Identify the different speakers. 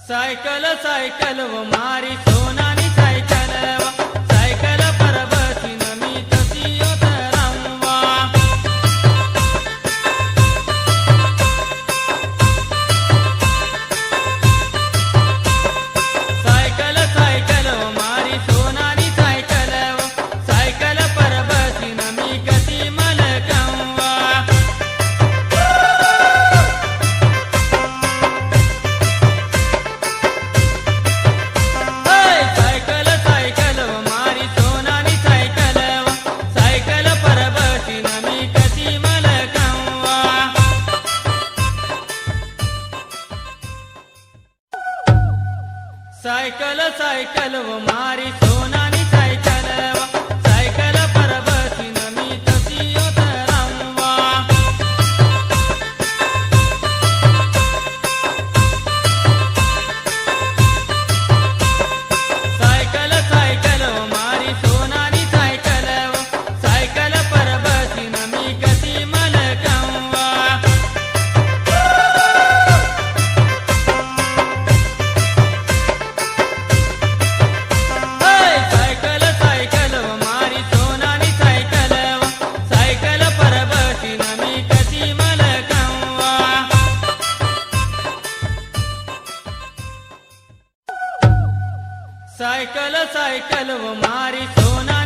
Speaker 1: Cycle cycle व मारी सोनानी cycle व cycle पर बसीन मी तशी उतरावा। सायकल सायकल व मारी सोनानी सायकल व सायकल पर बसीन मी कशी मलकावा। सायकल सायकल व मारी सोनानी सायकल व सायकल पर बसीन मी तशी उतरावा। सायकल सायकल व मारी सोनानी सायकल व सायकल पर बसीन मी कशी मलकावा। सायकल सायकल व मारी सोना